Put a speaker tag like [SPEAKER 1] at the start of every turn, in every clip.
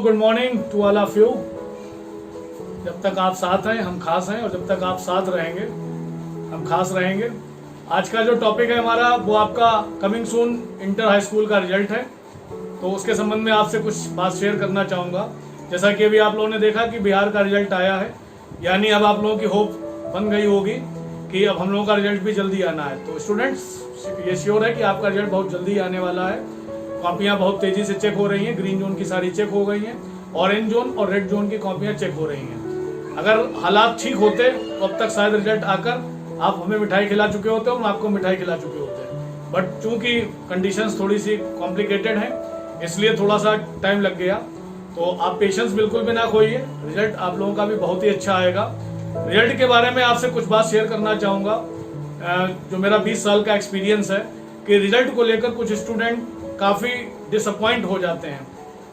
[SPEAKER 1] Good morning to all of you. जब तक आप साथ हैं हम खास हैं, और जब तक आप साथ रहेंगे हम खास रहेंगे। आज का जो टॉपिक है हमारा वो आपका coming soon inter high school का रिजल्ट है, तो उसके संबंध में आपसे कुछ बात शेयर करना चाहूँगा। जैसा कि अभी आप लोगों ने देखा कि बिहार का रिजल्ट आया है, यानी अब आप लोगों की होप बन गई होगी कि अब हम लोगों का रिजल्ट भी जल्दी आना है। तो स्टूडेंट्स, ये श्योर है कि आपका रिजल्ट बहुत जल्दी आने वाला है। कॉपियाँ बहुत तेज़ी से चेक हो रही हैं, ग्रीन जोन की सारी चेक हो गई हैं, ऑरेंज जोन और रेड जोन की कॉपियाँ चेक हो रही हैं। अगर हालात ठीक होते तो अब तक शायद रिजल्ट आकर आप हमें मिठाई खिला चुके होते, हम आपको मिठाई खिला चुके होते। बट चूंकि कंडीशंस थोड़ी सी कॉम्प्लिकेटेड हैं, इसलिए थोड़ा सा टाइम लग गया। तो आप पेशेंस बिल्कुल भी ना खोइए, रिजल्ट आप लोगों का भी बहुत ही अच्छा आएगा। रिजल्ट के बारे में आपसे कुछ बात शेयर करना चाहूँगा। जो मेरा 20 साल का एक्सपीरियंस है कि रिजल्ट को लेकर कुछ स्टूडेंट काफ़ी डिसअपॉइंट हो जाते हैं।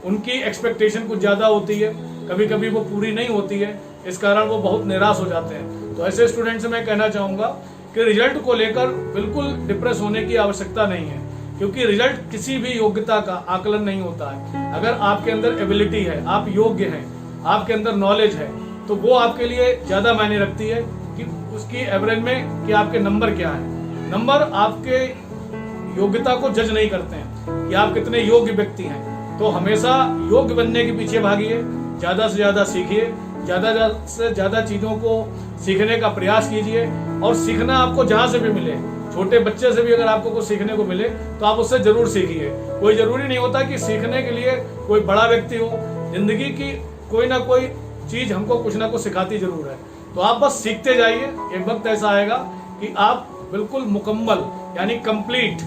[SPEAKER 1] उनकी एक्सपेक्टेशन कुछ ज़्यादा होती है, कभी कभी वो पूरी नहीं होती है, इस कारण वो बहुत निराश हो जाते हैं। तो ऐसे स्टूडेंट से मैं कहना चाहूँगा कि रिजल्ट को लेकर बिल्कुल डिप्रेस होने की आवश्यकता नहीं है, क्योंकि रिजल्ट किसी भी योग्यता का आकलन नहीं होता है। अगर आपके अंदर एबिलिटी है, आप योग्य हैं, आपके अंदर नॉलेज है, तो वो आपके लिए ज़्यादा मायने रखती है कि उसकी एवरेज में कि आपके नंबर क्या है। नंबर आपके योग्यता को जज नहीं करते हैं कि आप कितने योग्य व्यक्ति हैं। तो हमेशा योग्य बनने के पीछे भागिए, ज़्यादा से ज़्यादा सीखिए, ज़्यादा से ज़्यादा चीज़ों को सीखने का प्रयास कीजिए। और सीखना आपको जहाँ से भी मिले, छोटे बच्चे से भी अगर आपको कुछ सीखने को मिले तो आप उससे जरूर सीखिए। कोई ज़रूरी नहीं होता कि सीखने के लिए कोई बड़ा व्यक्ति हो। जिंदगी की कोई ना कोई चीज़ हमको कुछ ना कुछ सिखाती जरूर है। तो आप बस सीखते जाइए। एक वक्त ऐसा आएगा कि आप बिल्कुल मुकम्मल यानी कंप्लीट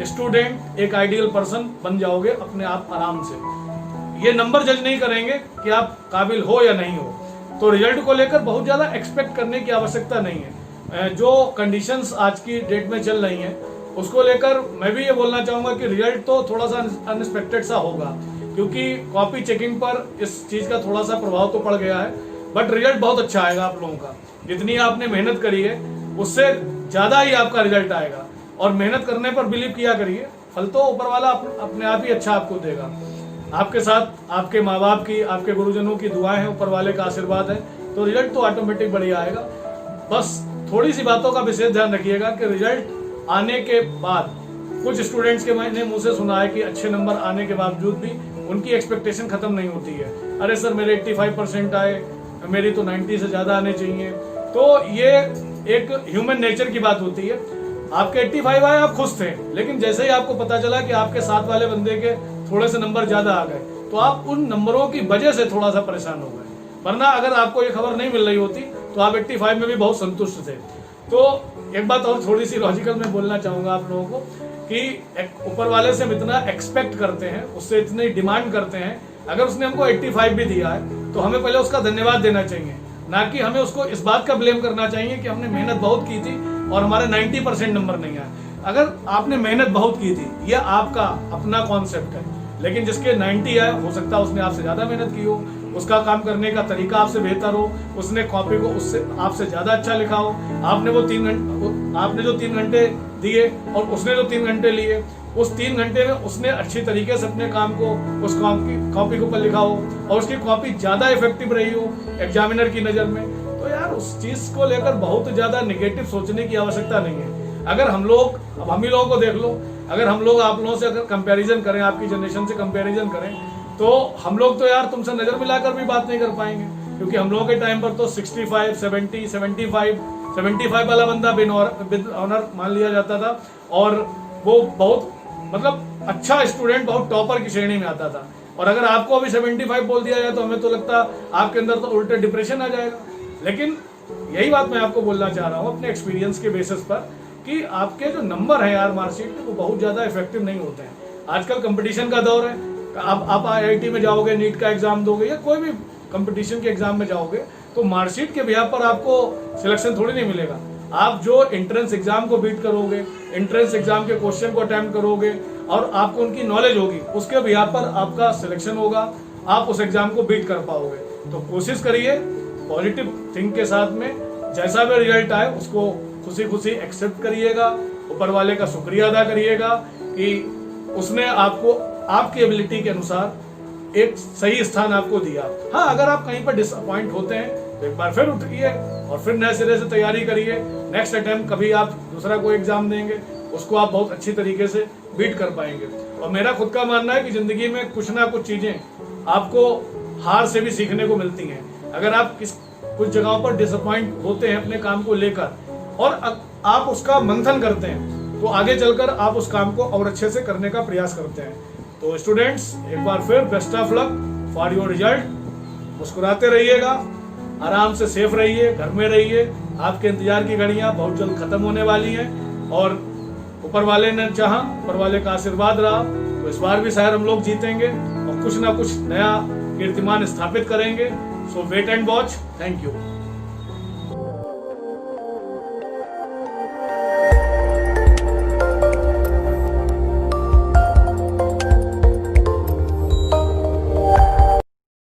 [SPEAKER 1] स्टूडेंट, एक आइडियल पर्सन बन जाओगे अपने आप आराम से। ये नंबर जज नहीं करेंगे कि आप काबिल हो या नहीं हो। तो रिजल्ट को लेकर बहुत ज़्यादा एक्सपेक्ट करने की आवश्यकता नहीं है। जो कंडीशंस आज की डेट में चल रही हैं उसको लेकर मैं भी ये बोलना चाहूँगा कि रिजल्ट तो थोड़ा सा अनएक्सपेक्टेड सा होगा, क्योंकि कॉपी चेकिंग पर इस चीज़ का थोड़ा सा प्रभाव तो पड़ गया है। बट रिजल्ट बहुत अच्छा आएगा आप लोगों का। जितनी आपने मेहनत करी है उससे ज़्यादा ही आपका रिजल्ट आएगा। और मेहनत करने पर बिलीव किया करिए, फल तो ऊपर वाला अपने आप ही अच्छा आपको देगा। आपके साथ आपके माँ बाप की, आपके गुरुजनों की दुआएं हैं, ऊपर वाले का आशीर्वाद है, तो रिजल्ट तो ऑटोमेटिक बढ़िया आएगा। बस थोड़ी सी बातों का विशेष ध्यान रखिएगा कि रिजल्ट आने के बाद कुछ स्टूडेंट्स के मैंने मुँह से सुना है कि अच्छे नंबर आने के बावजूद भी उनकी एक्सपेक्टेशन खत्म नहीं होती है। अरे सर मेरे 85% आए, मेरी तो 90 से ज़्यादा आने चाहिए। तो ये एक ह्यूमन नेचर की बात होती है। आपके 85 आए, आप खुश थे, लेकिन जैसे ही आपको पता चला कि आपके साथ वाले बंदे के थोड़े से नंबर ज़्यादा आ गए, तो आप उन नंबरों की वजह से थोड़ा सा परेशान हो गए। वरना अगर आपको ये खबर नहीं मिल रही होती तो आप 85 में भी बहुत संतुष्ट थे। तो एक बात और थोड़ी सी लॉजिकल में बोलना चाहूँगा आप लोगों को कि ऊपर वाले से हम इतना एक्सपेक्ट करते हैं, उससे इतनी डिमांड करते हैं। अगर उसने हमको 85 भी दिया है तो हमें पहले उसका धन्यवाद देना चाहिए, ना कि हमें उसको इस बात का ब्लेम करना चाहिए कि हमने मेहनत बहुत की थी और हमारे 90% नंबर नहीं आए। अगर आपने मेहनत बहुत की थी, यह आपका अपना कॉन्सेप्ट है, लेकिन जिसके 90 आए, हो सकता है उसने आपसे ज़्यादा मेहनत की हो, उसका काम करने का तरीका आपसे बेहतर हो, उसने कॉपी को उससे आपसे ज़्यादा अच्छा लिखा हो। आपने जो 3 घंटे दिए और उसने जो 3 घंटे लिए, उस 3 घंटे में उसने अच्छी तरीके से अपने काम को उस कॉपी के ऊपर लिखा हो और उसकी कॉपी ज़्यादा इफेक्टिव रही हो एग्जामिनर की नज़र में, तो यार उस चीज़ को लेकर बहुत ज़्यादा निगेटिव सोचने की आवश्यकता नहीं है। अगर हम लोग, अब हम ही लोगों को देख लो, अगर हम लोग आप लोगों से अगर कंपैरिजन करें, आपकी जनरेशन से कंपैरिजन करें, तो हम लोग तो यार तुमसे नज़र मिलाकर भी बात नहीं कर पाएंगे, क्योंकि हम लोगों के टाइम पर तो 65, 70, 75 वाला बंदा विद ऑनर मान लिया जाता था, और वो बहुत मतलब अच्छा स्टूडेंट, बहुत टॉपर की श्रेणी में आता था। और अगर आपको अभी 75 बोल दिया जाए तो हमें तो लगता आपके अंदर तो उल्टे डिप्रेशन आ जाएगा। लेकिन यही बात मैं आपको बोलना चाह रहा हूँ अपने एक्सपीरियंस के बेसिस पर कि आपके जो नंबर है यार मार्कशीट में, वो बहुत ज़्यादा इफेक्टिव नहीं होते हैं। आजकल कंपटीशन का दौर है। आप IIT में जाओगे, नीट का एग्जाम दोगे या कोई भी कंपटीशन के एग्जाम में जाओगे, तो मार्कशीट के बिहाफ पर आपको सिलेक्शन थोड़ी नहीं मिलेगा। आप जो एंट्रेंस एग्जाम को बीट करोगे, एंट्रेंस एग्जाम के क्वेश्चन को अटेम्प्ट करोगे और आपको उनकी नॉलेज होगी, उसके बिहाफ पर आपका सिलेक्शन होगा, आप उस एग्जाम को बीट कर पाओगे। तो कोशिश करिए पॉजिटिव थिंक के साथ में, जैसा भी रिजल्ट आए उसको खुशी खुशी एक्सेप्ट करिएगा, ऊपर वाले का शुक्रिया अदा करिएगा कि उसने आपको आपकी एबिलिटी के अनुसार एक सही स्थान आपको दिया। हाँ, अगर आप कहीं पर डिसअपॉइंट होते हैं तो एक बार फिर उठिए और फिर नए सिरे से तैयारी करिए। नेक्स्ट अटेम्प्ट कभी आप दूसरा कोई एग्जाम देंगे उसको आप बहुत अच्छी तरीके से बीट कर पाएंगे। और मेरा खुद का मानना है कि जिंदगी में कुछ ना कुछ चीजें आपको हार से भी सीखने को मिलती हैं। अगर आप कुछ जगहों पर डिसअपॉइंट होते हैं अपने काम को लेकर और आप उसका मंथन करते हैं तो आगे चलकर आप उस काम को और अच्छे से करने का प्रयास करते हैं। तो स्टूडेंट्स, एक बार फिर best of luck for your result. मुस्कुराते रहिएगा, आराम से सेफ रहिए, घर में रहिए। आपके इंतजार की घड़ियां बहुत जल्द खत्म होने वाली हैं और ऊपर वाले ने चाहा, ऊपर वाले का आशीर्वाद रहा तो इस बार भी शायद हम लोग जीतेंगे और कुछ ना कुछ नया कीर्तिमान स्थापित करेंगे। So wait and watch. Thank you.